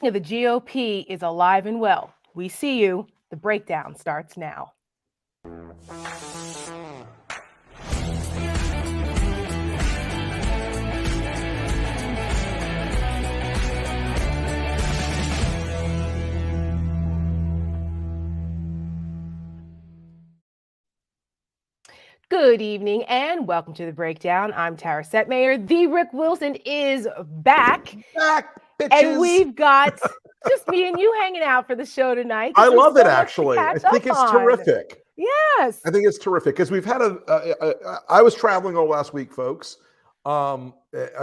The GOP is alive and well. We see you. The breakdown starts now. Good evening and welcome to the breakdown. I'm Tara Setmayer. The Rick Wilson is back. Back, bitches. And we've got just me and you hanging out for the show tonight. I love it, actually. I think it's terrific. Yes. I think it's terrific because we've had I was traveling all last week, folks. I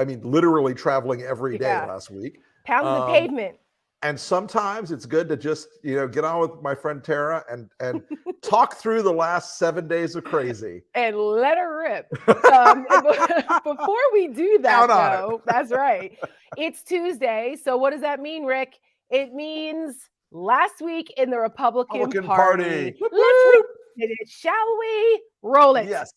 mean, literally traveling every day last week. Pounding the pavement. And sometimes it's good to just, get on with my friend Tara and talk through the last 7 days of crazy. And let her rip. Before we do that, though, that's right. It's Tuesday. So what does that mean, Rick? It means last week in the Republican Party. Let's read it, shall we? Roll it. Yes.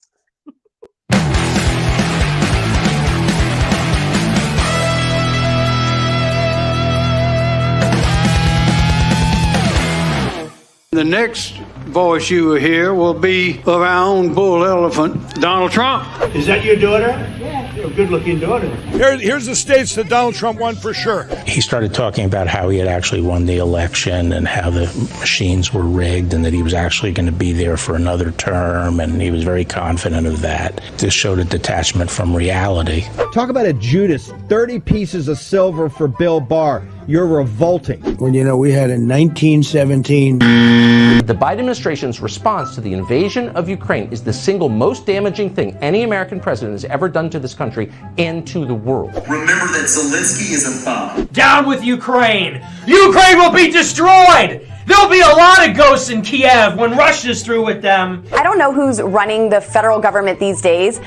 The next voice you will hear will be our own bull elephant, Donald Trump. Is that your daughter? Yeah. You're a good-looking daughter. Here's the states that Donald Trump won for sure. He started talking about how he had actually won the election and how the machines were rigged and that he was actually going to be there for another term, and he was very confident of that. This showed a detachment from reality. Talk about a Judas, 30 pieces of silver for Bill Barr. You're revolting. When, we had in 1917... The Biden administration's response to the invasion of Ukraine is the single most damaging thing any American president has ever done to this country and to the world. Remember that Zelensky is a bum. Down with Ukraine! Ukraine will be destroyed! There'll be a lot of ghosts in Kiev when Russia's through with them. I don't know who's running the federal government these days,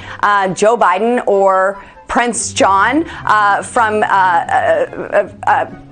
Joe Biden or Prince John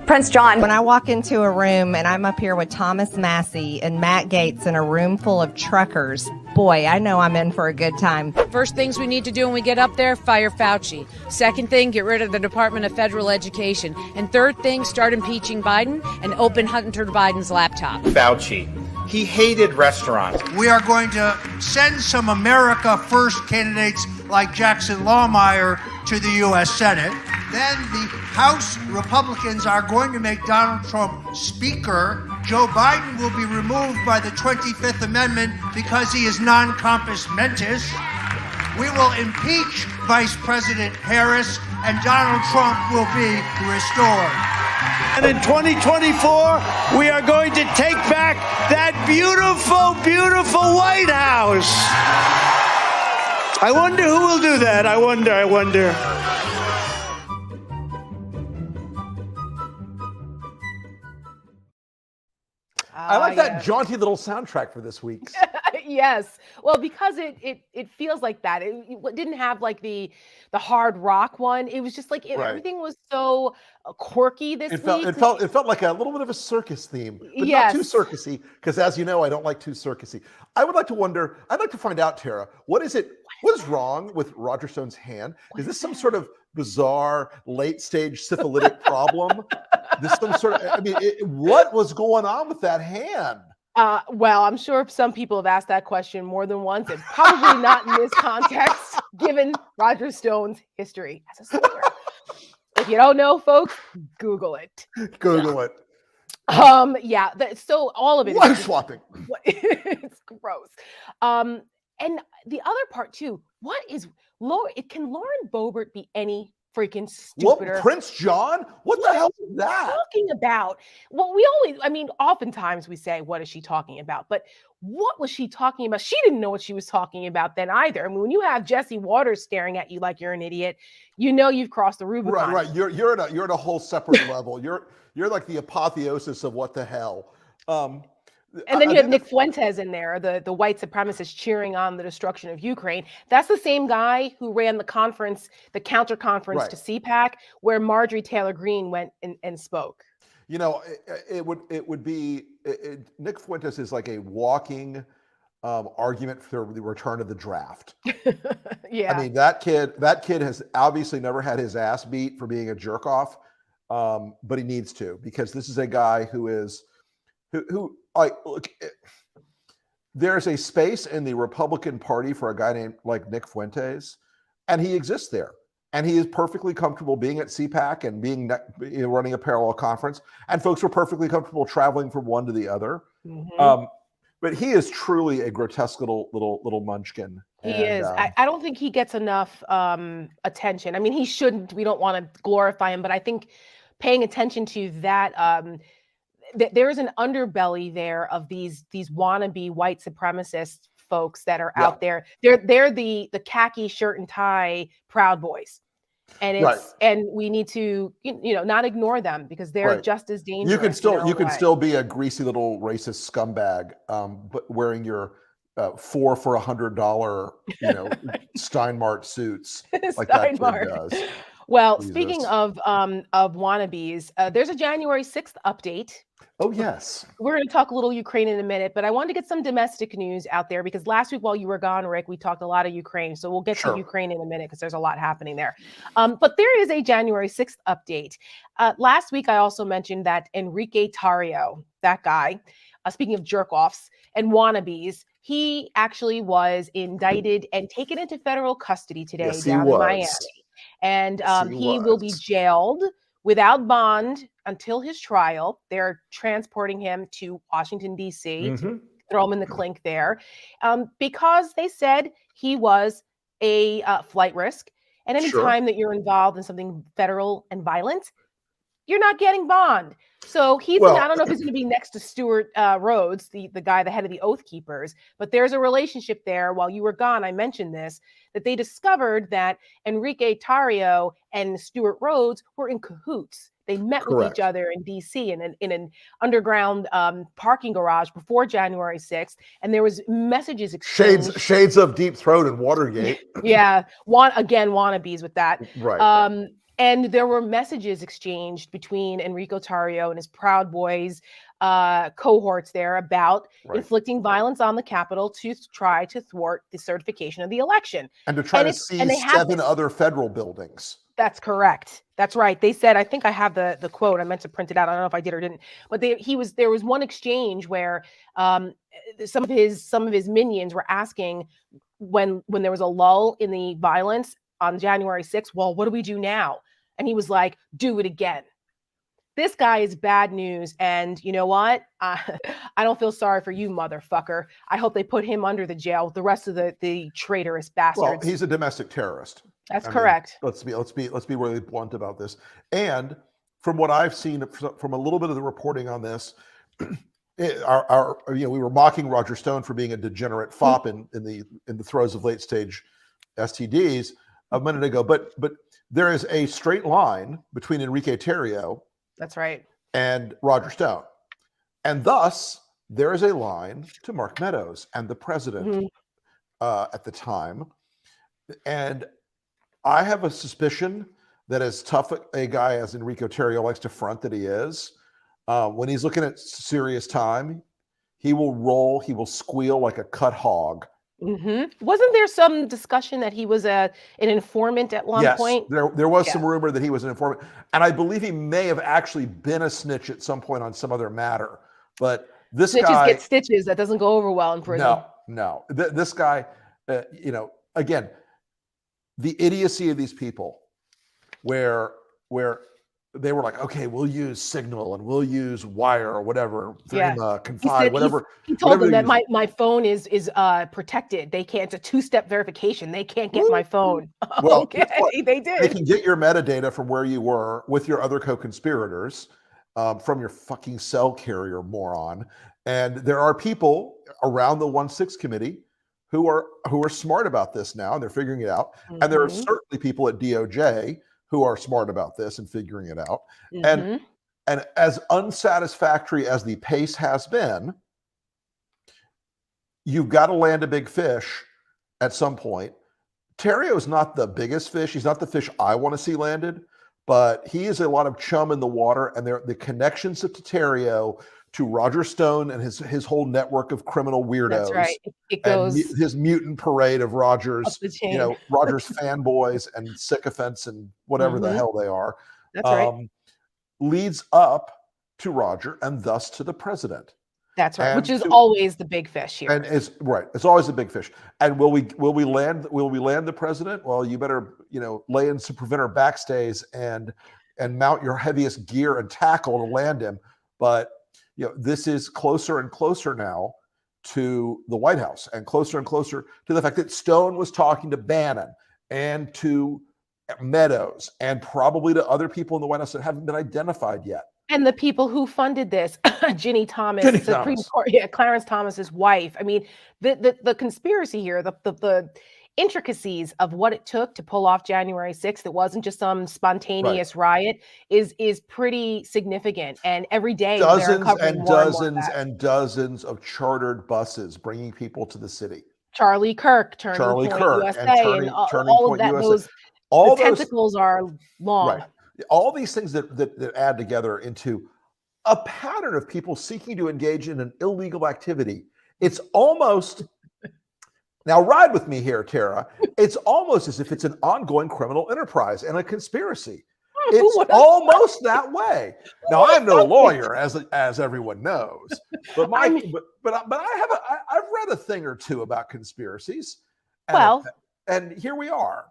Prince John. When I walk into a room and I'm up here with Thomas Massey and Matt Gaetz in a room full of truckers, boy, I know I'm in for a good time. First things we need to do when we get up there, fire Fauci. Second thing, get rid of the Department of Federal Education. And third thing, start impeaching Biden and open Hunter Biden's laptop. Fauci. He hated restaurants. We are going to send some America First candidates like Jackson Lawmeyer to the U.S. Senate. Then the House Republicans are going to make Donald Trump Speaker. Joe Biden will be removed by the 25th Amendment because he is non-compos mentis. We will impeach Vice President Harris, and Donald Trump will be restored. And in 2024, we are going to take back that beautiful, beautiful White House. I wonder who will do that. I wonder. I like that jaunty little soundtrack for this week's. Yes. Well, because it feels like that. It didn't have like the hard rock one. It was just like everything was so quirky this week. It felt like a little bit of a circus theme, but not too circusy. Because as you know, I don't like too circusy. I'd like to find out, Tara, what is wrong with Roger Stone's hand? Is this some sort of bizarre late stage syphilitic problem? What was going on with that hand? Well, I'm sure some people have asked that question more than once, and probably not in this context, given Roger Stone's history as a soldier. If you don't know, folks, Google it. Google it. So all of it. Wife swapping. It's gross. And the other part too. Can Lauren Boebert be any freaking stupider? What, Prince John? What the hell is that? Talking about? Well, oftentimes we say, what is she talking about? But what was she talking about? She didn't know what she was talking about then either. I mean, when you have Jesse Waters staring at you like you're an idiot, you know you've crossed the Rubicon. Right. You're at a whole separate level. You're like the apotheosis of what the hell. And then you have Nick Fuentes in there, the white supremacist cheering on the destruction of Ukraine. That's the same guy who ran the counter conference to CPAC, where Marjorie Taylor Greene went and spoke. It would be Nick Fuentes is like a walking argument for the return of the draft. Yeah. I mean, that kid has obviously never had his ass beat for being a jerk off. but he needs to, because this is a guy who like, look, there's a space in the Republican Party for a guy named like Nick Fuentes, and he exists there. And he is perfectly comfortable being at CPAC and being running a parallel conference. And folks are perfectly comfortable traveling from one to the other. But he is truly a grotesque little munchkin. He is. I don't think he gets enough attention. I mean, he shouldn't. We don't want to glorify him, but I think paying attention to that, there is an underbelly there of these wannabe white supremacist folks that are out there. They're the khaki shirt and tie Proud Boys. And and we need to not ignore them, because they're just as dangerous. You can still be a greasy little racist scumbag, but wearing your $4 for $100 Steinmart suits like that kid does. Well, speaking of wannabes, there's a January 6th update. Oh, yes. We're going to talk a little Ukraine in a minute, but I wanted to get some domestic news out there, because last week while you were gone, Rick, we talked a lot of Ukraine. So we'll get to Ukraine in a minute, because there's a lot happening there. But there is a January 6th update. Last week, I also mentioned that Enrique Tarrio, that guy, speaking of jerk-offs and wannabes, he actually was indicted and taken into federal custody today down in Miami. And he will be jailed without bond until his trial. They're transporting him to Washington, D.C., to throw him in the clink there, because they said he was a flight risk. And any time that you're involved in something federal and violent, you're not getting bond. So I don't know if he's going to be next to Stuart Rhodes, the guy, the head of the Oath Keepers, but there's a relationship there. While you were gone, I mentioned this, that they discovered that Enrique Tarrio and Stuart Rhodes were in cahoots. They met with each other in D.C. in an underground parking garage before January 6th, and there was messages exchanged. Shades of Deep Throat and Watergate. Wannabes with that. Right. And there were messages exchanged between Enrique Tarrio and his Proud Boys cohorts there about inflicting violence on the Capitol to try to thwart the certification of the election. And to try to seize 7 other federal buildings. That's correct. That's right. They said, I think I have the quote. I meant to print it out. I don't know if I did or didn't. But there was one exchange where some of his minions were asking, when there was a lull in the violence on January 6th, well, what do we do now? And he was like, do it again. This guy is bad news. And you know what? I don't feel sorry for you, motherfucker. I hope they put him under the jail with the rest of the traitorous bastards. Well, he's a domestic terrorist. That's correct. Let's be really blunt about this. And from what I've seen from a little bit of the reporting on this, we were mocking Roger Stone for being a degenerate fop in the throes of late stage STDs a minute ago, but there is a straight line between Enrique Tarrio, that's right, and Roger Stone, and thus there is a line to Mark Meadows and the president at the time. And I have a suspicion that as tough a guy as Enrique Tarrio likes to front that he is, when he's looking at serious time, he will squeal like a cut hog. Wasn't there some discussion that he was an informant at one point? There was some rumor that he was an informant, and I believe he may have actually been a snitch at some point on some other matter. But this Snitches guy get stitches. That doesn't go over well in prison. No. This guy, again, the idiocy of these people, where they were like, okay, we'll use Signal and we'll use Wire or whatever, Confide, whatever. He told them that my phone is protected. They can't. It's a 2-step verification. They can't get my phone. Well, okay, they did. They can get your metadata from where you were with your other co-conspirators, from your fucking cell carrier, moron. And there are people around the 1-6 committee who are smart about this now, and they're figuring it out. And there are certainly people at DOJ who are smart about this and figuring it out. And as unsatisfactory as the pace has been, you've got to land a big fish at some point. Tarrio is not the biggest fish. He's not the fish I want to see landed, but he is a lot of chum in the water, and the connections to Tarrio to Roger Stone and his whole network of criminal weirdos. That's right. It goes and his mutant parade of Rogers, Rogers fanboys and sycophants and whatever the hell they are. That's right. leads up to Roger and thus to the president. That's right, which is always the big fish here. And it's right. It's always the big fish. And will we land the president? Well, you better, lay in some preventer backstays and mount your heaviest gear and tackle to land him. But this is closer and closer now to the White House and closer to the fact that Stone was talking to Bannon and to Meadows and probably to other people in the White House that haven't been identified yet. And the people who funded this, Ginny Thomas, Supreme Court, Clarence Thomas's wife. I mean, the conspiracy here, the intricacies of what it took to pull off January 6th, it wasn't just some spontaneous riot, is pretty significant. And every day, dozens of chartered buses bringing people to the city. Charlie Kirk, Turning Point USA, and all of that. Those tentacles are long. Right. All these things that add together into a pattern of people seeking to engage in an illegal activity. It's almost, now ride with me here, Tara. It's almost as if it's an ongoing criminal enterprise and a conspiracy. It's almost that way. Now, I'm no lawyer, as everyone knows, but I've read a thing or two about conspiracies. And here we are.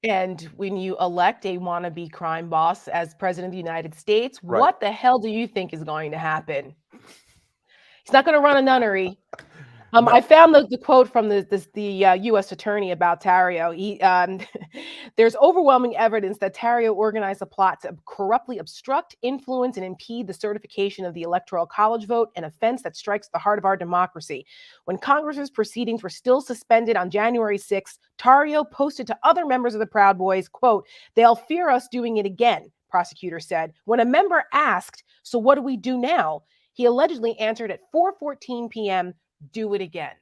And when you elect a wannabe crime boss as president of the United States, what the hell do you think is going to happen? He's not going to run a nunnery. No. I found the quote from the U.S. attorney about Tarrio. There's overwhelming evidence that Tarrio organized a plot to corruptly obstruct, influence, and impede the certification of the Electoral College vote, an offense that strikes the heart of our democracy. When Congress's proceedings were still suspended on January 6th, Tarrio posted to other members of the Proud Boys, quote, "They'll fear us doing it again," prosecutor said. When a member asked, "So what do we do now?" he allegedly answered at 4:14 p.m., "Do it again."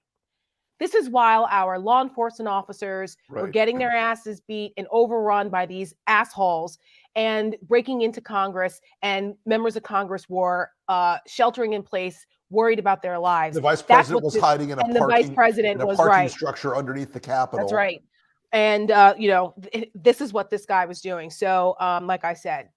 This is while our law enforcement officers were getting their asses beat and overrun by these assholes and breaking into Congress, and members of Congress were sheltering in place, worried about their lives. The vice president was hiding in a parking structure underneath the Capitol. That's right. And, this is what this guy was doing. So, like I said,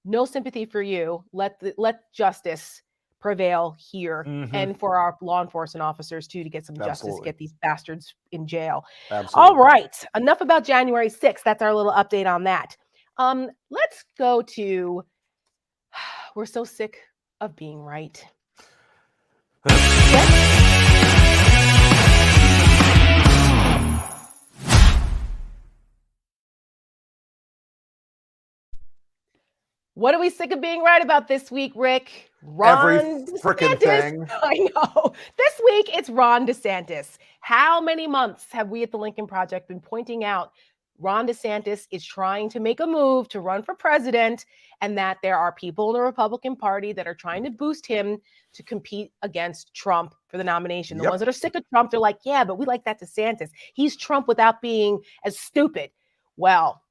no sympathy for you. Let justice prevail here, and for our law enforcement officers too, to get some justice, get these bastards in jail. All right, enough about January 6th. That's our little update on that. Let's go to, we're so sick of being right. What are we sick of being right about this week, Rick? Every freaking thing. I know. This week, it's Ron DeSantis. How many months have we at the Lincoln Project been pointing out Ron DeSantis is trying to make a move to run for president, and that there are people in the Republican Party that are trying to boost him to compete against Trump for the nomination. The ones that are sick of Trump, they're like, yeah, but we like that DeSantis. He's Trump without being as stupid. Well,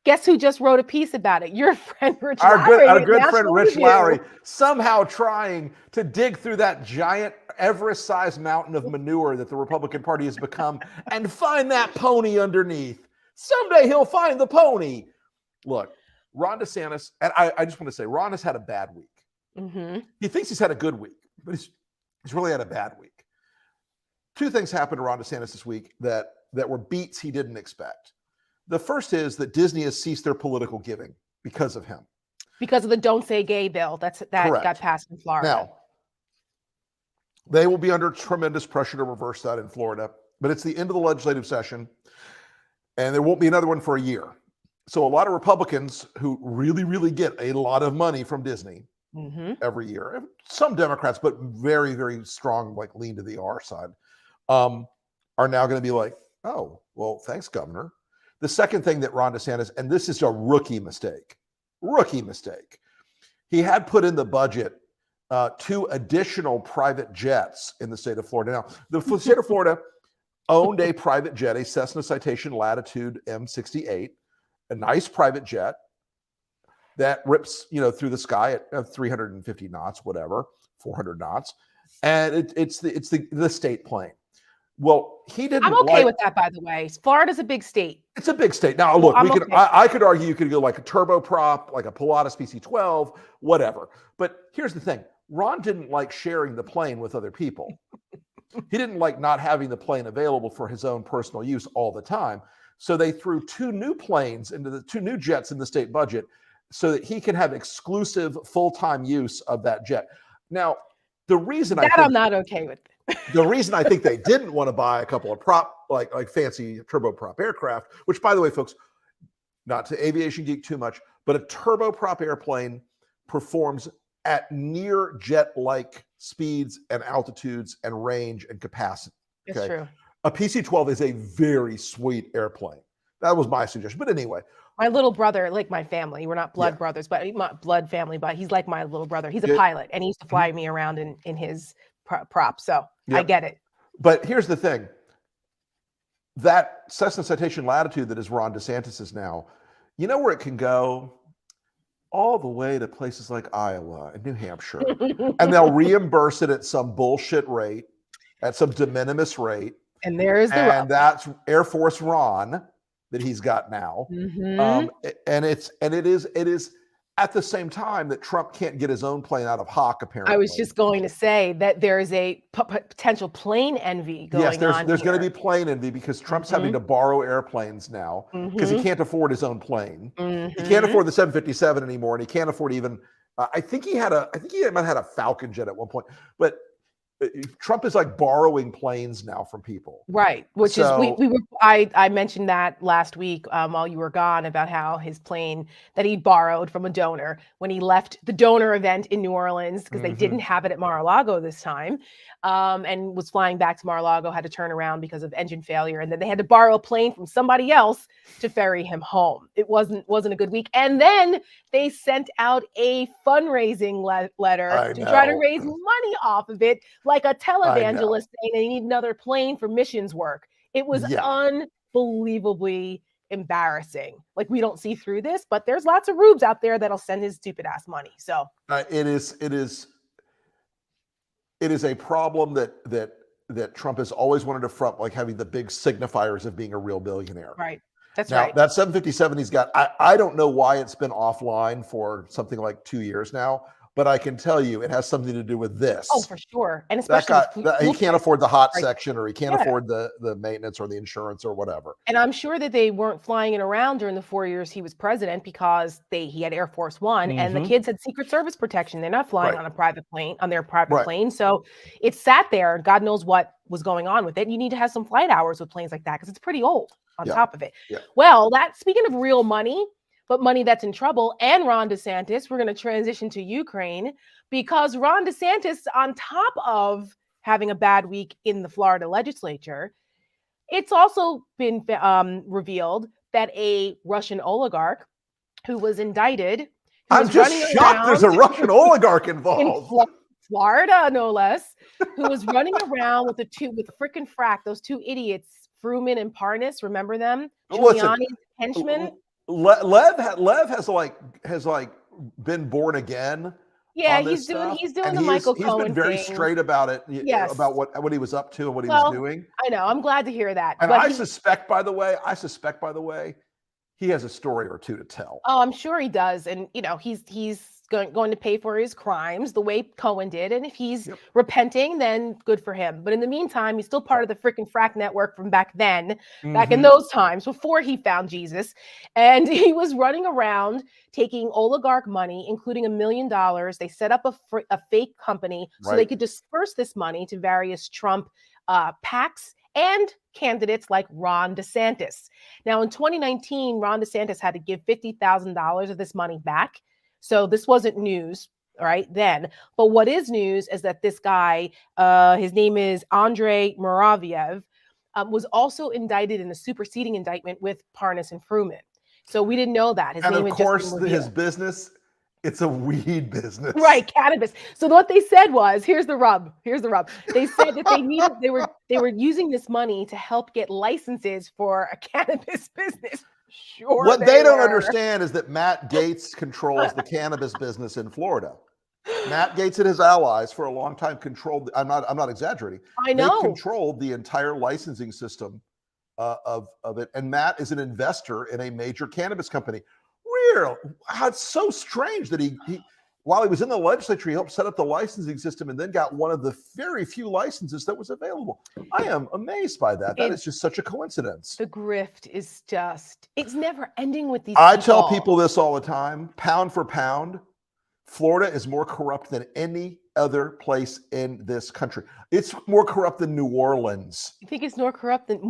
guess who just wrote a piece about it? Your friend Rich Lowry. Our good friend Rich Lowry, somehow trying to dig through that giant Everest-sized mountain of manure that the Republican Party has become and find that pony underneath. Someday he'll find the pony. Look, Ron DeSantis, and I just want to say, Ron has had a bad week. Mm-hmm. He thinks he's had a good week, but he's really had a bad week. Two things happened to Ron DeSantis this week that were beats he didn't expect. The first is that Disney has ceased their political giving because of him. Because of the Don't Say Gay bill that got passed in Florida. Now, they will be under tremendous pressure to reverse that in Florida, but it's the end of the legislative session, and there won't be another one for a year. So a lot of Republicans who really, really get a lot of money from Disney every year, some Democrats, but very, very strong, like lean to the R side, are now going to be like, oh, well, thanks, Governor. The second thing that Ron DeSantis, and this is a rookie mistake, he had put in the budget 2 additional private jets in the state of Florida. Now, the state of Florida owned a private jet, a Cessna Citation Latitude M68, a nice private jet that rips, through the sky at 350 knots, whatever, 400 knots, and it's the state plane. Well, he didn't. I'm okay with that, by the way. Florida's a big state. It's a big state. Now, look, I could argue you could go like a turboprop, like a Pilatus PC-12, whatever. But here's the thing. Ron didn't like sharing the plane with other people. He didn't like not having the plane available for his own personal use all the time. So they threw two new jets in the state budget so that he can have exclusive full-time use of that jet. Now, the reason I'm not okay with. The reason I think they didn't want to buy a couple of like fancy turboprop aircraft, which, by the way, folks, not to aviation geek too much, but a turboprop airplane performs at near jet-like speeds and altitudes and range and capacity. That's true. A PC-12 is a very sweet airplane. That was my suggestion. But anyway. My little brother, like my family, we're not blood brothers, but not blood family, but he's like my little brother. He's a pilot, and he used to fly me around in his prop. So I get it. But here's the thing. That Cessna Citation Latitude that is Ron DeSantis now, you know where it can go? All the way to places like Iowa and New Hampshire. And they'll reimburse it at some bullshit rate, at some de minimis rate. And there's the rub. That's Air Force Ron that he's got now. And it is at the same time that Trump can't get his own plane out of hock, apparently. I was just going to say that there is a potential plane envy going on. Yes, there's going to be plane envy because Trump's having to borrow airplanes now because he can't afford his own plane. He can't afford the 757 anymore, and he can't afford even. I think he might have had a Falcon jet at one point, but Trump is like borrowing planes now from people. Right. Which is, I mentioned that last week while you were gone about how his plane that he borrowed from a donor when he left the donor event in New Orleans, because they didn't have it at Mar-a-Lago this time, and was flying back to Mar-a-Lago, had to turn around because of engine failure. And then they had to borrow a plane from somebody else to ferry him home. It wasn't a good week. And then they sent out a fundraising letter to try to raise money off of it, like a televangelist saying they need another plane for missions work. It was unbelievably embarrassing. Like, we don't see through this, but there's lots of rubes out there that'll send his stupid ass money. So it is a problem that Trump has always wanted to front, like having the big signifiers of being a real billionaire. Right. That's now, right. That 757 he's got, I don't know why it's been offline for something like 2 years now, but I can tell you it has something to do with this. Oh, for sure. And especially he can't afford the hot section, or he can't afford the maintenance or the insurance or whatever. And I'm sure that they weren't flying it around during the 4 years he was president because he had Air Force One and the kids had Secret Service protection. They're not flying on a private plane, on their private plane. So it sat there. God knows what was going on with it. You need to have some flight hours with planes like that because it's pretty old on top of it. Yeah. Well, speaking of real money, but money that's in trouble, and Ron DeSantis, we're going to transition to Ukraine, because Ron DeSantis, on top of having a bad week in the Florida legislature, it's also been revealed that a Russian oligarch who was indicted. I'm just shocked there's a Russian oligarch involved. In Florida, no less, who was running around with frickin' frack, those two idiots, Fruman and Parnas, remember them? Giuliani's henchmen. Lev has been born again. Yeah, he's doing the Michael Cohen thing. He's been very straight about it. Yes. About what he was up to and what he was doing. I know. I'm glad to hear that. And I suspect, by the way, he has a story or two to tell. Oh, I'm sure he does. And he's going to pay for his crimes the way Cohen did. And if he's repenting, then good for him. But in the meantime, he's still part of the freaking frack network from back then, back in those times before he found Jesus. And he was running around taking oligarch money, including $1 million. They set up a fake company so they could disperse this money to various Trump PACs and candidates like Ron DeSantis. Now, in 2019, Ron DeSantis had to give $50,000 of this money back. So this wasn't news, right, then. But what is news is that this guy, his name is Andrei Muravyev, was also indicted in a superseding indictment with Parnas and Fruman. So we didn't know that. His business, it's a weed business. Right, cannabis. So what they said was, here's the rub. They said that they were using this money to help get licenses for a cannabis business. Sure. What they don't understand is that Matt Gaetz controls the cannabis business in Florida. Matt Gaetz and his allies for a long time controlled. I'm not exaggerating. I know. They controlled the entire licensing system of it. And Matt is an investor in a major cannabis company. It's so strange that he while he was in the legislature, he helped set up the licensing system and then got one of the very few licenses that was available. I am amazed by that. That is just such a coincidence. The grift is it's never ending with these I tell people this all the time, pound for pound, Florida is more corrupt than any other place in this country. It's more corrupt than New Orleans. You think it's more corrupt than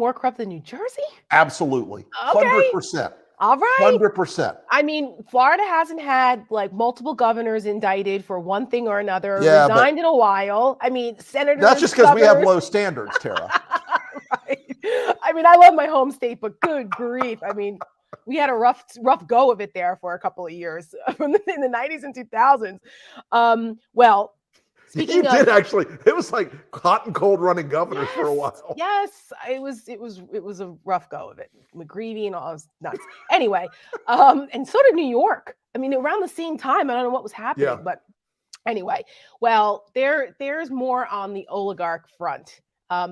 New Jersey? Absolutely. Okay. 100%. All right. 100%. I mean, Florida hasn't had like multiple governors indicted for one thing or another, resigned in a while. I mean, senators. That's just because we have low standards, Tara. Right. I mean, I love my home state, but good grief. I mean, we had a rough go of it there for a couple of years in the 90s and 2000s. Well, speaking of, did actually. It was like hot and cold running governors for a while. Yes, it was a rough go of it. McGreevy and all, it was nuts. Anyway, and so did New York. I mean, around the same time, I don't know what was happening, but anyway, well, there's more on the oligarch front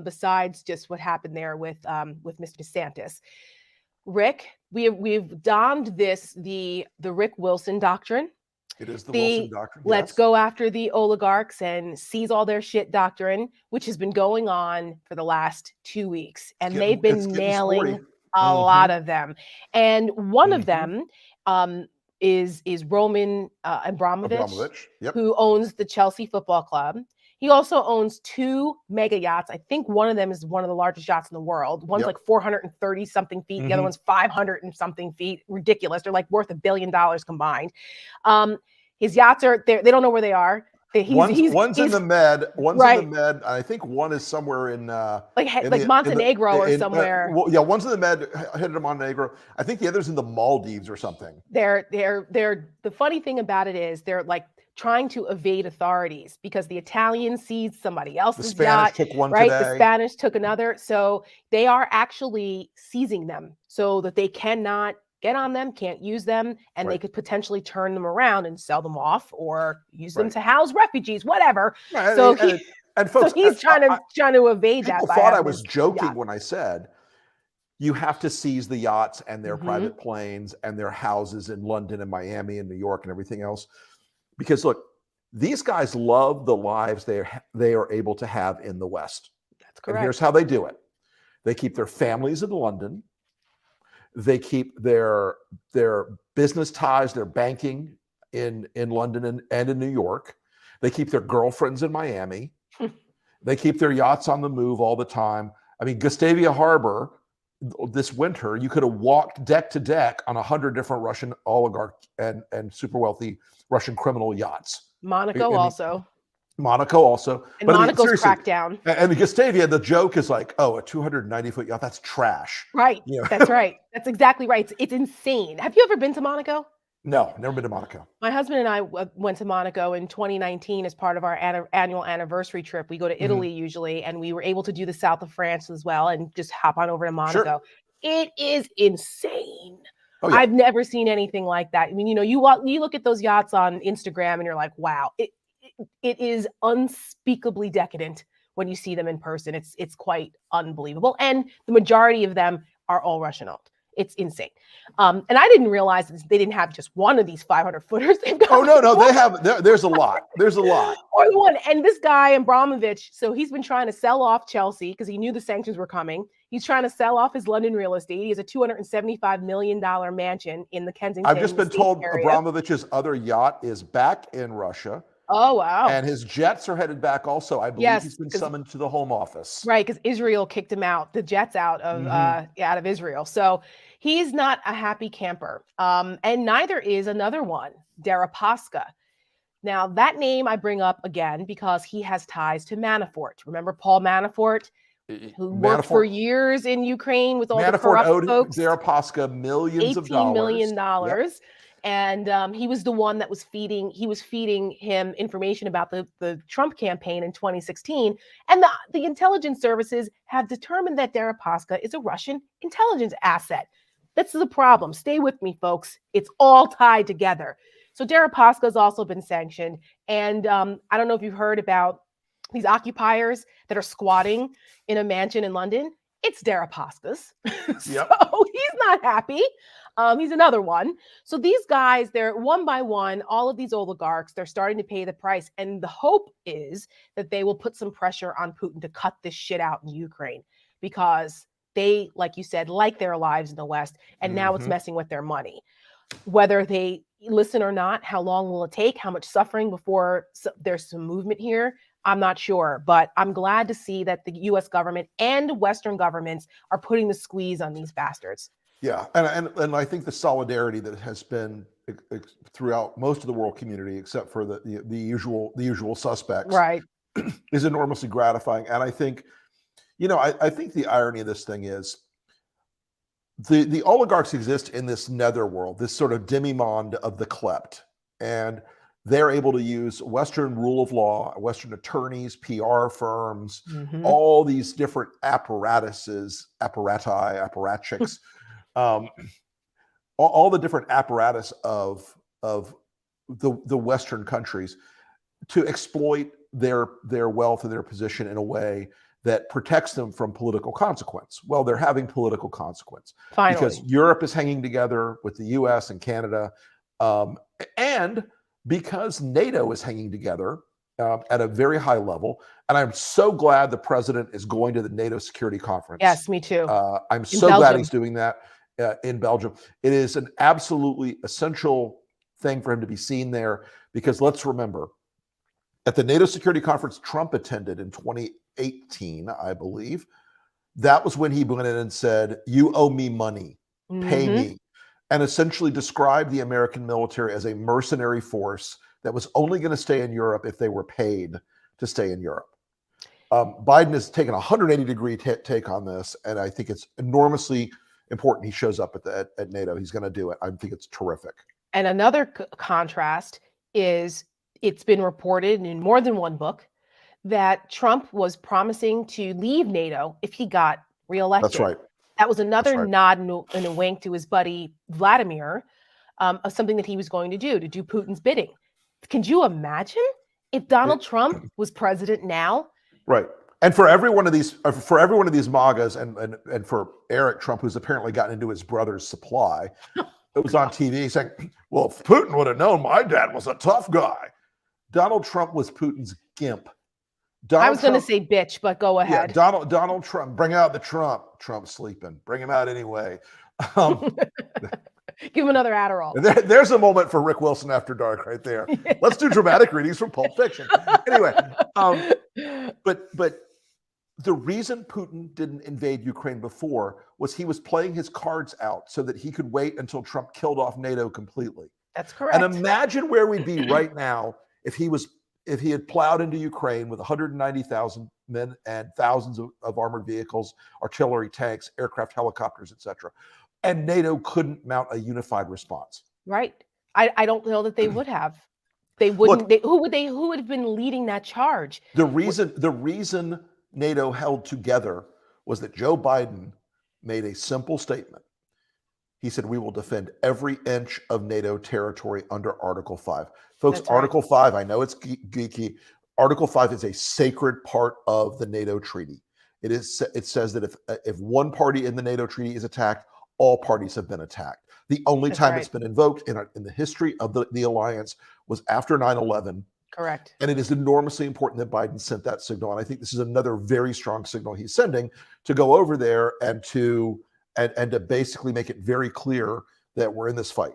besides just what happened there with Mr. DeSantis. Rick, we've donned the Rick Wilson doctrine. It is the Wilson doctrine. Let's go after the oligarchs and seize all their shit doctrine, which has been going on for the last 2 weeks. And they've been nailing a lot of them. And one of them is Roman Abramovich, who owns the Chelsea Football Club. He also owns 2 mega yachts. I think one of them is one of the largest yachts in the world. One's like 430 something feet. The other one's 500 and something feet. Ridiculous. They're like worth $1 billion combined. His yachts are there. They don't know where they are. One's in the Med. One's in the Med. I think one is somewhere in Montenegro or somewhere. One's in the Med, headed to Montenegro. I think the other's in the Maldives or something. They're the funny thing about it is they're like trying to evade authorities because the Italians seized somebody else's yacht. The Spanish took one today. The Spanish took another. So they are actually seizing them so that they cannot get on them, can't use them, and they could potentially turn them around and sell them off or use them to house refugees, whatever. So folks, he's trying to evade that. People thought I was joking when I said you have to seize the yachts and their private planes and their houses in London and Miami and New York and everything else. Because look, these guys love the lives they are able to have in the West. That's correct. And here's how they do it. They keep their families in London. They keep their business ties, their banking in London and in New York. They keep their girlfriends in Miami. They keep their yachts on the move all the time. I mean, Gustavia Harbor, this winter, you could have walked deck to deck on 100 different Russian oligarch and super wealthy Russian criminal yachts. Monaco also. And Monaco's cracked down. And the Gustavia, the joke is like, oh, a 290-foot yacht, that's trash. Right. That's right. That's exactly right. It's insane. Have you ever been to Monaco? No, never been to Monaco. My husband and I went to Monaco in 2019 as part of our annual anniversary trip. We go to Italy usually, and we were able to do the south of France as well and just hop on over to Monaco. Sure. It is insane. Oh, yeah. I've never seen anything like that. I mean, you look at those yachts on Instagram and you're like, wow, it is unspeakably decadent when you see them in person. It's quite unbelievable. And the majority of them are all Russian owned. It's insane. And I didn't realize they didn't have just one of these 500 footers. They have, there's a lot. There's a lot. Or one. And this guy, Abramovich, so he's been trying to sell off Chelsea because he knew the sanctions were coming. He's trying to sell off his London real estate. He has a $275 million mansion in the Kensington I've just been told area. Abramovich's other yacht is back in Russia. Oh, wow. And his jets are headed back also. I believe he's been summoned to the Home Office. Right, because Israel kicked him out, the jets out of Israel. So he's not a happy camper. And neither is another one, Deripaska. Now, that name I bring up again because he has ties to Manafort. Remember Paul Manafort, who worked for years in Ukraine with all the corrupt folks? Deripaska millions of dollars. $18 million. Yep. And he was the one that was feeding him information about the Trump campaign in 2016. And the intelligence services have determined that Deripaska is a Russian intelligence asset. That's the problem. Stay with me, folks. It's all tied together. So Deripaska has also been sanctioned. And I don't know if you've heard about these occupiers that are squatting in a mansion in London. It's Deripaska's. So he's not happy. He's another one. So these guys, they're one by one, all of these oligarchs, they're starting to pay the price. And the hope is that they will put some pressure on Putin to cut this shit out in Ukraine, because they, like you said, like their lives in the West. And now it's messing with their money. Whether they listen or not, how long will it take? How much suffering before there's some movement here? I'm not sure, but I'm glad to see that the U.S. government and Western governments are putting the squeeze on these bastards. Yeah, and I think the solidarity that has been throughout most of the world community, except for the usual suspects, right, is enormously gratifying. And I think, I think the irony of this thing is the oligarchs exist in this netherworld, this sort of demimonde of the klept, and they're able to use Western rule of law, Western attorneys, PR firms, all these different apparatuses, apparatchiks, all the different apparatus of the Western countries to exploit their wealth and their position in a way that protects them from political consequence. Well, they're having political consequence. Finally. Because Europe is hanging together with the US and Canada, and because NATO is hanging together at a very high level. And I'm so glad the president is going to the NATO Security Conference. Yes, me too. I'm so glad he's doing that in Belgium. It is an absolutely essential thing for him to be seen there, because let's remember, at the NATO Security Conference Trump attended in 2018, I believe, that was when he went in and said, "You owe me money, pay me," and essentially described the American military as a mercenary force that was only going to stay in Europe if they were paid to stay in Europe. Biden has taken a 180-degree take on this, and I think it's enormously important he shows up at NATO. He's going to do it. I think it's terrific. And another contrast is, it's been reported in more than one book that Trump was promising to leave NATO if he got reelected. That's right. That was another nod and a wink to his buddy Vladimir of something that he was going to do Putin's bidding. Can you imagine if Donald Trump was president now? Right. And for every one of these MAGAs and for Eric Trump, who's apparently gotten into his brother's supply, it was on TV saying, "Well, if Putin would have known my dad was a tough guy." Donald Trump was Putin's gimp. I was going to say bitch, but go ahead. Yeah, Donald Trump, bring out the Trump. Trump's sleeping. Bring him out anyway. Give him another Adderall. There's a moment for Rick Wilson After Dark right there. Let's do dramatic readings from Pulp Fiction. Anyway, but the reason Putin didn't invade Ukraine before was he was playing his cards out so that he could wait until Trump killed off NATO completely. That's correct. And imagine where we'd be right now if he had plowed into Ukraine with 190,000 men and thousands of armored vehicles, artillery, tanks, aircraft, helicopters, etc. And NATO couldn't mount a unified response. Right. I don't know that they would have. They wouldn't. Look, who would have been leading that charge? The reason NATO held together was that Joe Biden made a simple statement. He said, "We will defend every inch of NATO territory under Article 5. Folks, That's right. Article 5, I know it's geeky. Article 5 is a sacred part of the NATO treaty. It says that if one party in the NATO treaty is attacked, all parties have been attacked. The only That's time right. it's been invoked in the history of the alliance was after 9/11. Correct. And it is enormously important that Biden sent that signal. And I think this is another very strong signal he's sending to go over there and to basically make it very clear that we're in this fight.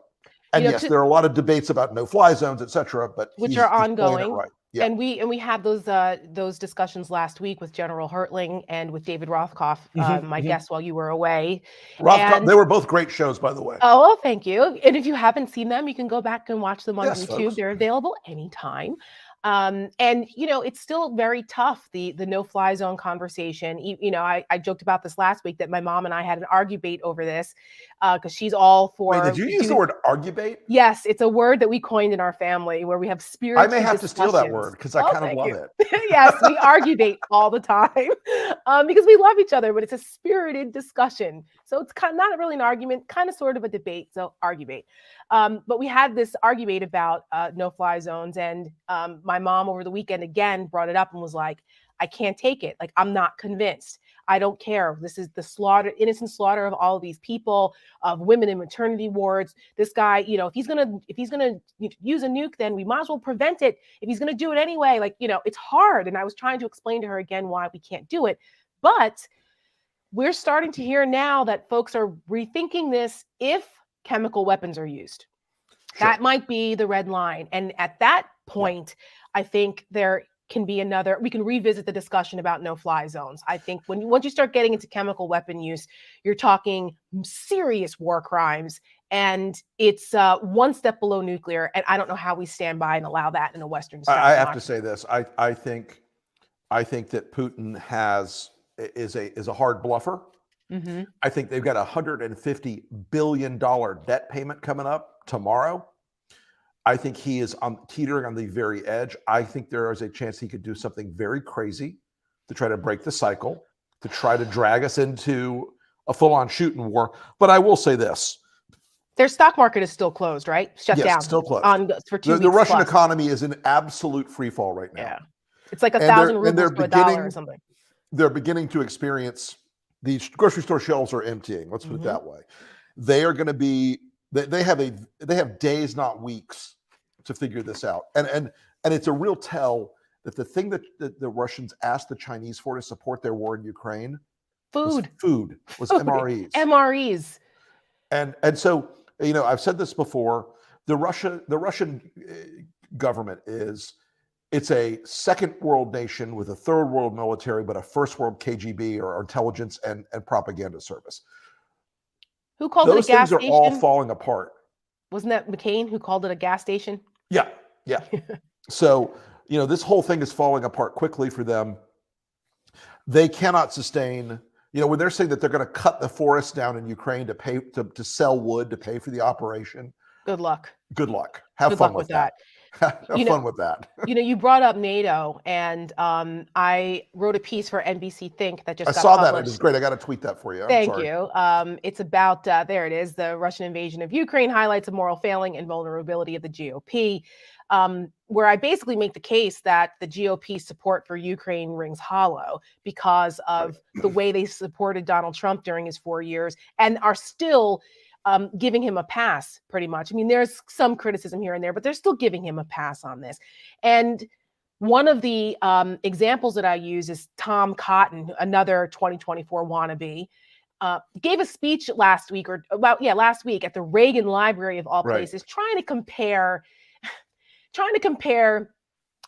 And yes, there are a lot of debates about no-fly zones, et cetera, but which are he's playing it ongoing. right. Yeah. And we had those discussions last week with General Hertling and with David Rothkopf, my guest while you were away. Rothkopf, they were both great shows, by the way. Oh, well, thank you. And if you haven't seen them, you can go back and watch them on YouTube. Folks. They're available anytime. And it's still very tough, the no-fly zone conversation. I joked about this last week that my mom and I had an argubate over this because she's all for. Wait, did you use the word argubate? Yes, it's a word that we coined in our family where we have spirited I may have to steal that word because I kind of love it. Yes, we argubate all the time because we love each other, but it's a spirited discussion. So it's not really an argument, kind of sort of a debate. So argubate. But we had this argument about no-fly zones, and my mom over the weekend again brought it up and was like, I can't take it. Like, I'm not convinced. I don't care. This is the innocent slaughter of all of these people, of women in maternity wards. This guy, if he's gonna use a nuke, then we might as well prevent it. If he's gonna do it anyway, it's hard. And I was trying to explain to her again why we can't do it. But we're starting to hear now that folks are rethinking this if chemical weapons are used. Sure. That might be the red line. And at that point, I think there can be we can revisit the discussion about no-fly zones. I think once you start getting into chemical weapon use, you're talking serious war crimes, and it's one step below nuclear. And I don't know how we stand by and allow that in a Western society. I have to say this. I think that Putin is a hard bluffer. Mm-hmm. I think they've got a $150 billion debt payment coming up tomorrow. I think he is teetering on the very edge. I think there is a chance he could do something very crazy to try to break the cycle, to try to drag us into a full-on shooting war. But I will say this. Their stock market is still closed, right? Shut down. Yes, still closed. For 2 weeks. The Russian economy is in absolute free fall right now. Yeah. It's like 1,000 rubles to $1 or something. They're beginning to experience these grocery store shelves are emptying. Let's put it that way. They are going to be, they have days, not weeks, to figure this out. And it's a real tell that the thing that the Russians asked the Chinese for to support their war in Ukraine, was MREs. MREs. And so, I've said this before, the Russian government it's a second world nation with a third world military, but a first world KGB or intelligence and propaganda service. Who called it a gas station? Those things are all falling apart. Wasn't that McCain who called it a gas station? Yeah. So, this whole thing is falling apart quickly for them. They cannot sustain, when they're saying that they're going to cut the forests down in Ukraine to pay to sell wood to pay for the operation. Good luck. Have fun with that. Have fun with that. You brought up NATO, and I wrote a piece for NBC Think that just got saw published. that. It was great. I got to tweet that for you. Thank you. It's about, there it is, the Russian invasion of Ukraine highlights a moral failing and vulnerability of the GOP, where I basically make the case that the GOP support for Ukraine rings hollow because of the way they supported Donald Trump during his 4 years and are still giving him a pass, pretty much. I mean, there's some criticism here and there, but they're still giving him a pass on this. And one of the examples that I use is Tom Cotton, another 2024 wannabe, gave a speech last week at the Reagan Library of all places, trying to compare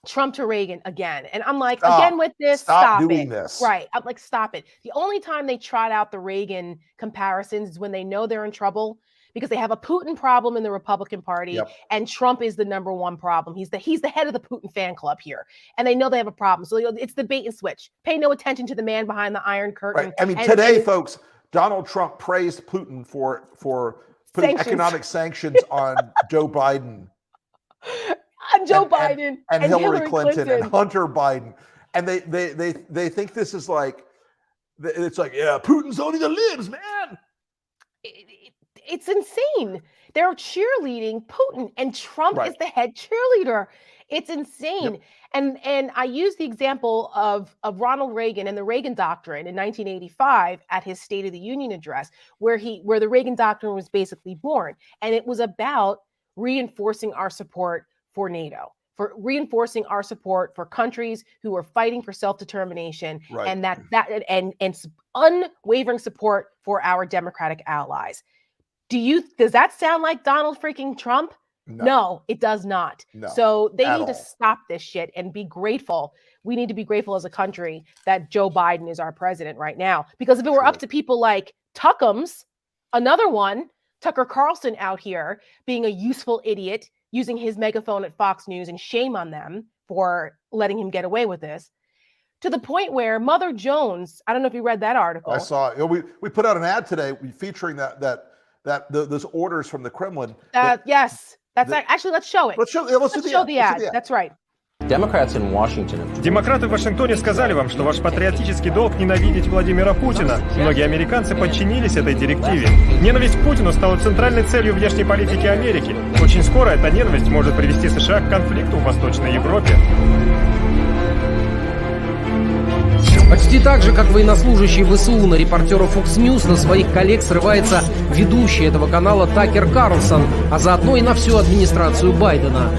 Trump to Reagan again. And I'm like, again with this, stop doing it. This. Right. I'm like, stop it. The only time they trot out the Reagan comparisons is when they know they're in trouble because they have a Putin problem in the Republican Party and Trump is the number one problem. He's the head of the Putin fan club here. And they know they have a problem. So it's the bait and switch. Pay no attention to the man behind the Iron Curtain. Right. I mean, today, folks, Donald Trump praised Putin for putting economic sanctions on Joe Biden. And Joe Biden and Hillary Clinton and Hunter Biden, and they think this is like, it's like, yeah, Putin's only the libs, man. It's insane. They're cheerleading Putin, and Trump is the head cheerleader. It's insane. And I use the example of Ronald Reagan and the Reagan Doctrine in 1985 at his State of the Union address, where the Reagan Doctrine was basically born, and it was about reinforcing our support for NATO, for reinforcing our support for countries who are fighting for self-determination, and and unwavering support for our democratic allies. Does that sound like Donald freaking Trump? No, it does not. No, so they need to stop this shit and be grateful. We need to be grateful as a country that Joe Biden is our president right now. Because if it were up to people like Tuckums, another one, Tucker Carlson out here being a useful idiot, using his megaphone at Fox News, and shame on them for letting him get away with this, to the point where Mother Jones, I don't know if you read that article. I saw it. We put out an ad today featuring those orders from the Kremlin. Yes. Actually, let's show it. Let's show the ad. That's right. Democrats in Washington. Демократы в Вашингтоне сказали вам, что ваш патриотический долг ненавидеть Владимира Путина. Многие американцы подчинились этой директиве. Ненависть к Путину стала центральной целью внешней политики Америки. Очень скоро эта ненависть может привести США к конфликту в Восточной Европе. Почти так же, как военнослужащий ВСУ на репортера Fox News, на своих коллег срывается ведущий этого канала Такер Карлсон, а заодно и на всю администрацию Байдена.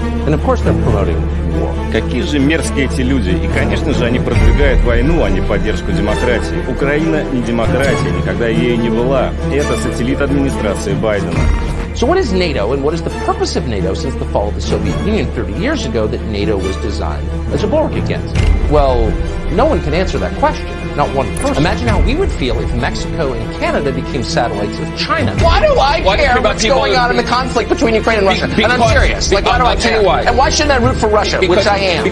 Какие же мерзкие эти люди. И, конечно же, они продвигают войну, а не поддержку демократии. Украина не демократия, никогда ею не была. Это сателлит администрации Байдена. So what is NATO and what is the purpose of NATO since the fall of the Soviet Union 30 years ago that NATO was designed as a bulwark against? Well, no one can answer that question. Not one person. Imagine how we would feel if Mexico and Canada became satellites of China. Why do I care what's going on in the conflict between Ukraine and Russia? And I'm serious. Like, why do I care? And why shouldn't I root for Russia, which I am?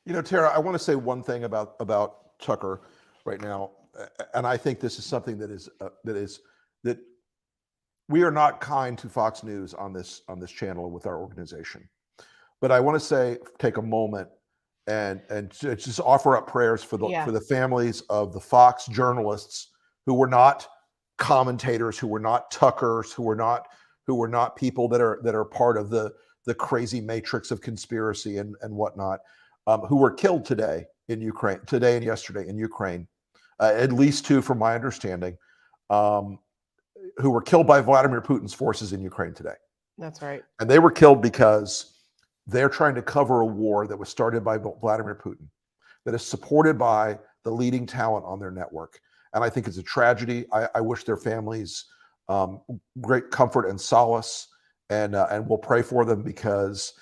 You know, Tara, I want to say one thing about Tucker right now. And I think this is something that we are not kind to Fox News on this channel with our organization. But I want to take a moment and just offer up prayers for the families of the Fox journalists who were not commentators, who were not Tuckers, who were not people that are part of the crazy matrix of conspiracy and whatnot, who were killed today and yesterday in Ukraine. At least 2, from my understanding, who were killed by Vladimir Putin's forces in Ukraine today. That's right. And they were killed because they're trying to cover a war that was started by Vladimir Putin, that is supported by the leading talent on their network. And I think it's a tragedy. I wish their families great comfort and solace, and we'll pray for them, because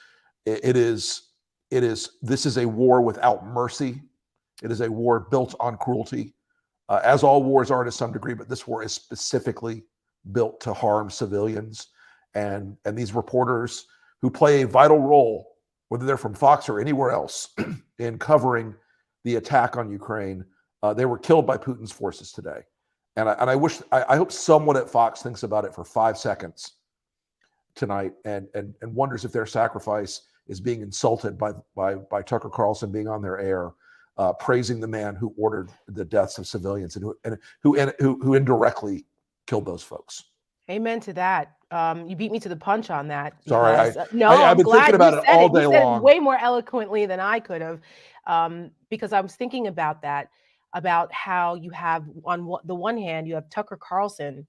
this is a war without mercy. It is a war built on cruelty. As all wars are to some degree, but this war is specifically built to harm civilians. And these reporters who play a vital role, whether they're from Fox or anywhere else, in covering the attack on Ukraine, they were killed by Putin's forces today. And I hope someone at Fox thinks about it for 5 seconds tonight and wonders if their sacrifice is being insulted by Tucker Carlson being on their air, praising the man who ordered the deaths of civilians and who indirectly killed those folks. Amen to that. You beat me to the punch on that. Sorry, I've been thinking about it all day long. You said it way more eloquently than I could have, because I was thinking about that, about how you have, on the one hand, you have Tucker Carlson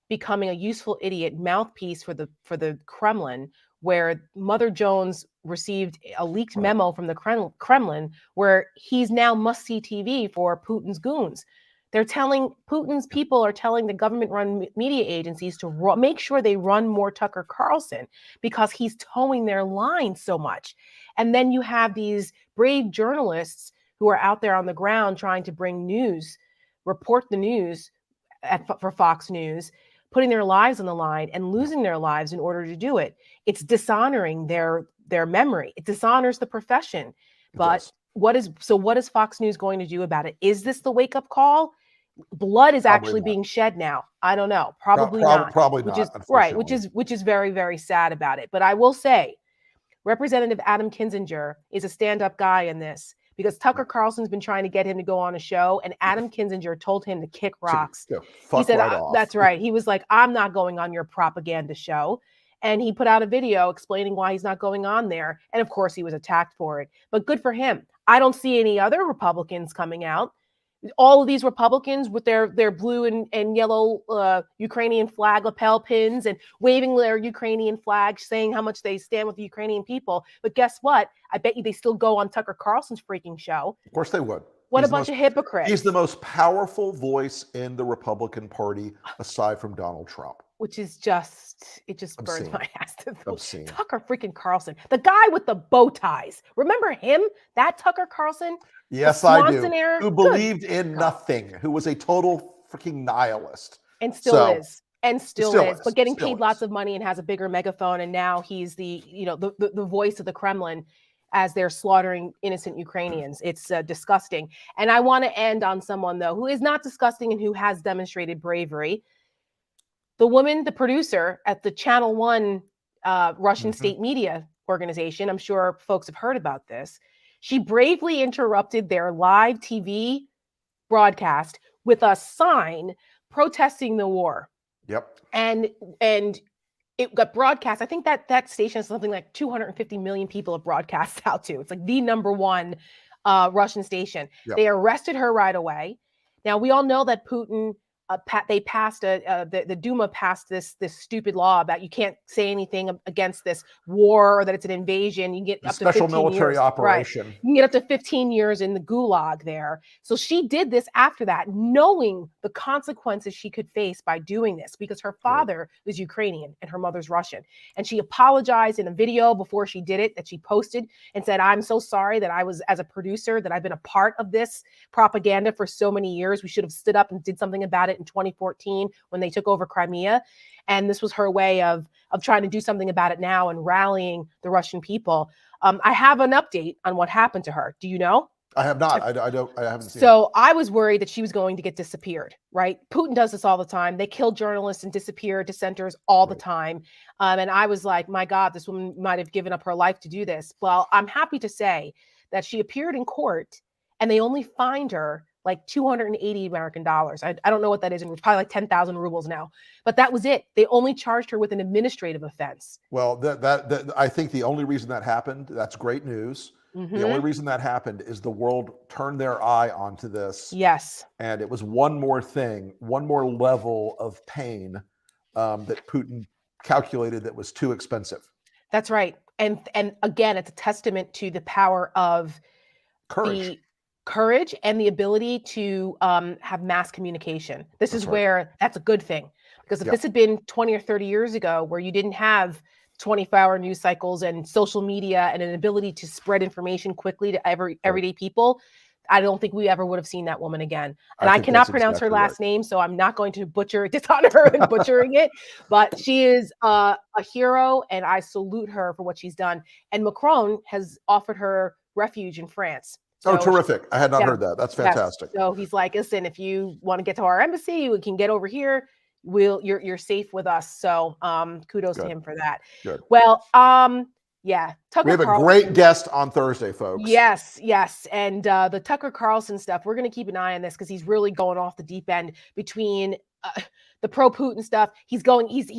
becoming a useful idiot mouthpiece for the Kremlin, where Mother Jones received a leaked memo from the Kremlin, where he's now must-see TV for Putin's goons. They're telling Putin's people are telling the government-run media agencies to make sure they run more Tucker Carlson because he's towing their line so much. And then you have these brave journalists who are out there on the ground trying to bring news, report the news for Fox News, putting their lives on the line and losing their lives in order to do it. It's dishonoring their memory. It dishonors the profession. But what is Fox News going to do about it? Is this the wake-up call? Blood is actually being shed now. I don't know. Probably not. Probably not. Right, which is very, very sad about it. But I will say, Representative Adam Kinzinger is a stand-up guy in this, because Tucker Carlson's been trying to get him to go on a show, and Adam Kinzinger told him to kick rocks. He said, that's right. He was like, I'm not going on your propaganda show. And he put out a video explaining why he's not going on there. And of course, he was attacked for it. But good for him. I don't see any other Republicans coming out. All of these Republicans with their blue and yellow Ukrainian flag lapel pins and waving their Ukrainian flag, saying how much they stand with the Ukrainian people. But guess what? I bet you they still go on Tucker Carlson's freaking show. Of course they would. What a bunch of hypocrites. He's the most powerful voice in the Republican Party aside from Donald Trump. Which is it just burns my ass to Obscene. Tucker freaking Carlson. The guy with the bow ties. Remember him? That Tucker Carlson? Yes, I do. Who believed in nothing, who was a total freaking nihilist. And still is. And still is. But getting paid lots of money and has a bigger megaphone. And now he's the voice of the Kremlin as they're slaughtering innocent Ukrainians. It's disgusting. And I want to end on someone, though, who is not disgusting and who has demonstrated bravery. the woman, the producer at the Channel 1 Russian state media organization, I'm sure folks have heard about this, she bravely interrupted their live TV broadcast with a sign protesting the war. Yep. And it got broadcast. I think that station is something like 250 million people have broadcast out to. It's like the #1 Russian station. Yep. They arrested her right away. Now we all know that Putin, they passed the Duma passed this stupid law about you can't say anything against this war or that it's an invasion. You can get up to special 15 military years. operation. Right. You can get up to 15 years in the gulag there. So she did this after that, knowing the consequences she could face by doing this, because her father was Ukrainian and her mother's Russian. And she apologized in a video before she did it that she posted and said, I'm so sorry that I was, as a producer, that I've been a part of this propaganda for so many years. We should have stood up and did something about it in 2014 when they took over Crimea. And this was her way of trying to do something about it now and rallying the Russian people. I have an update on what happened to her. Do you know? I have not. I haven't seen it. So I was worried that she was going to get disappeared, right? Putin does this all the time. They kill journalists and disappear dissenters all the time. And I was like, my God, this woman might have given up her life to do this. Well, I'm happy to say that she appeared in court and they only fined her like $280 American. I don't know what that is. And it's probably like 10,000 rubles now, but that was it. They only charged her with an administrative offense. Well, that I think the only reason that happened, that's great news. The only reason that happened is the world turned their eye onto this. Yes. And it was one more thing, one more level of pain that Putin calculated that was too expensive. That's right. And again, it's a testament to the power of courage and the ability to have mass communication. This is where that's a good thing, because if this had been 20 or 30 years ago, where you didn't have 24-hour news cycles and social media and an ability to spread information quickly to everyday people, I don't think we ever would have seen that woman again. And I cannot pronounce her last name, so I'm not going to dishonor her in butchering it. But she is a hero, and I salute her for what she's done. And Macron has offered her refuge in France. So, terrific. I had not heard that. That's fantastic. Yes. So he's like, listen, if you want to get to our embassy, we can get over here. You're safe with us. So kudos to him for that. Good. Well, yeah. Tucker we have Carlson, a great guest on Thursday, folks. Yes. And the Tucker Carlson stuff, we're going to keep an eye on this because he's really going off the deep end between the pro-Putin stuff. He's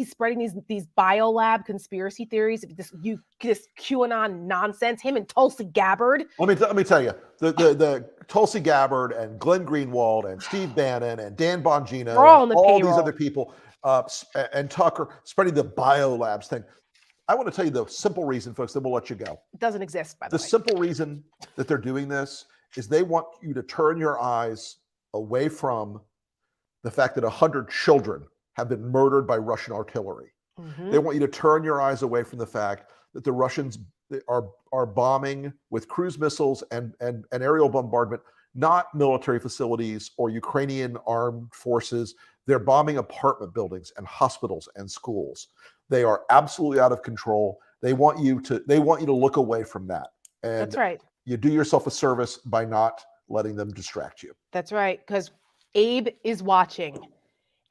spreading these biolab conspiracy theories, this QAnon nonsense. Him and Tulsi Gabbard. Let me tell you, the Tulsi Gabbard and Glenn Greenwald and Steve Bannon and Dan Bongino, all these other people, and Tucker spreading the biolabs thing. I want to tell you the simple reason, folks, then we'll let you go. It doesn't exist, by the way. The simple reason that they're doing this is they want you to turn your eyes away from the fact that 100 children have been murdered by Russian artillery. They want you to turn your eyes away from the fact that the Russians are bombing with cruise missiles and aerial bombardment, not military facilities or Ukrainian armed forces. They're bombing apartment buildings and hospitals and schools. They are absolutely out of control. They want you to look away from that. And that's right. You do yourself a service by not letting them distract you. That's right, because Abe is watching.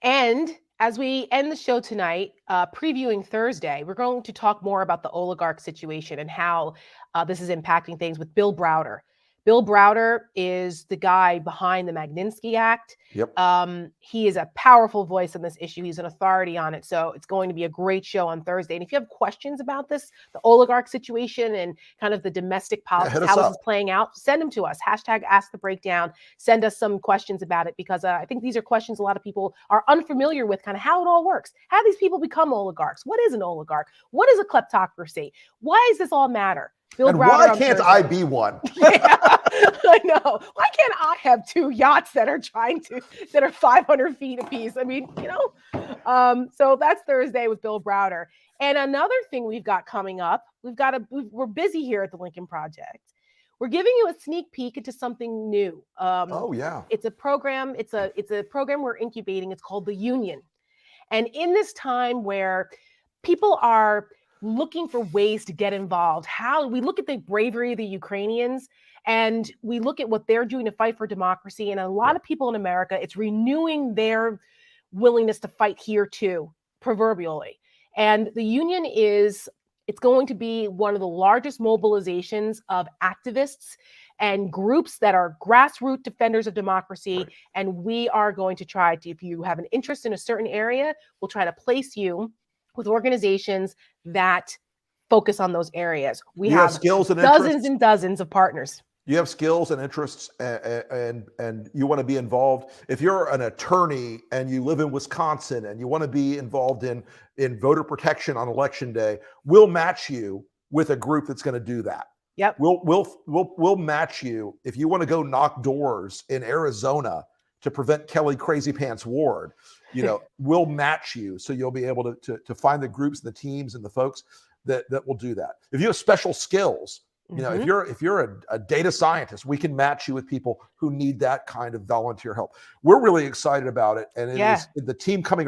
And as we end the show tonight, previewing Thursday, we're going to talk more about the oligarch situation and how this is impacting things with Bill Browder. Bill Browder is the guy behind the Magnitsky Act. Yep. He is a powerful voice on this issue. He's an authority on it. So it's going to be a great show on Thursday. And if you have questions about this, the oligarch situation and kind of the domestic politics, how this is playing out, send them to us. #AskTheBreakdown. Send us some questions about it, because I think these are questions a lot of people are unfamiliar with, kind of how it all works. How do these people become oligarchs? What is an oligarch? What is a kleptocracy? Why does this all matter? Bill and Browder why can't I be one? Yeah, I know. Why can't I have 2 yachts that are 500 feet apiece? I mean, so that's Thursday with Bill Browder. And another thing we've got coming up, we're busy here at the Lincoln Project. We're giving you a sneak peek into something new. It's a program. It's a program we're incubating. It's called The Union. And in this time where people are looking for ways to get involved, how we look at the bravery of the Ukrainians and we look at what they're doing to fight for democracy. And a lot of people in America, it's renewing their willingness to fight here too. proverbially. And the union it's going to be one of the largest mobilizations of activists and groups that are grassroots defenders of democracy. Right. And we are going to try to, if you have an interest in a certain area, we'll try to place you with organizations that focus on those areas. We have skills and dozens interests? and dozens of partners. You have skills and interests and you want to be involved. If you're an attorney and you live in Wisconsin and you want to be involved in voter protection on election day, we'll match you with a group that's going to do that. Yep. We'll match you if you want to go knock doors in Arizona to prevent Kelly Crazy Pants Ward. We'll match you, so you'll be able to find the groups, the teams, and the folks that will do that. If you have special skills, if you're a data scientist, we can match you with people who need that kind of volunteer help. We're really excited about it, and the team coming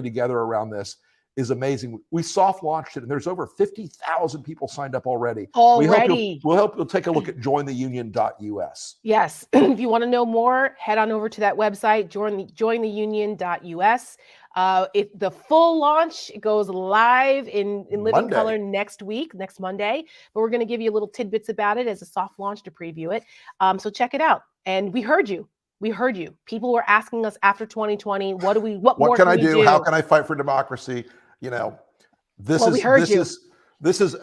together around this is amazing. We soft launched it, and there's over 50,000 people signed up already. We'll help you'll take a look at jointheunion.us. Yes. If you want to know more, head on over to that website, jointheunion.us. The full launch goes live in living color next Monday. But we're going to give you little tidbits about it as a soft launch to preview it. So check it out. And we heard you. People were asking us after 2020, what more can I do? How can I fight for democracy? This is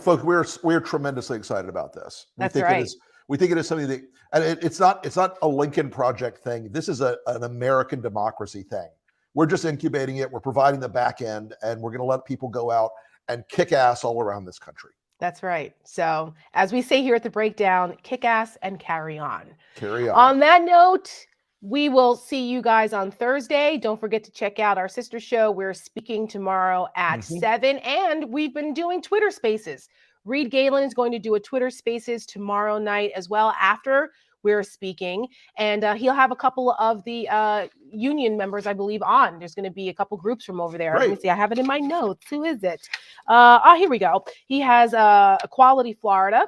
folks, we're tremendously excited about this. That's right. We think it is something that, and it's not a Lincoln Project thing. This is an American democracy thing. We're just incubating it. We're providing the back end, and we're going to let people go out and kick ass all around this country. That's right. So as we say here at The Breakdown, kick ass and carry on. Carry on. On that note, we will see you guys on Thursday. Don't forget to check out our sister show. We're speaking tomorrow at 7, and we've been doing Twitter Spaces. Reed Galen is going to do a Twitter Spaces tomorrow night as well after we're speaking, and he'll have a couple of the union members, I believe, on. There's going to be a couple groups from over there. Great. Let me see. I have it in my notes. Who is it? Here we go. He has Equality Florida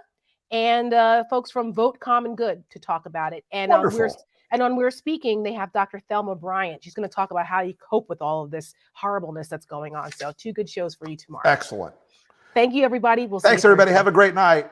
and folks from Vote Common Good to talk about it. And on We're Speaking, they have Dr. Thelma Bryant. She's going to talk about how you cope with all of this horribleness that's going on. So 2 good shows for you tomorrow. Excellent. Thank you, everybody. We'll see you Thanks, everybody. Thursday. Have a great night.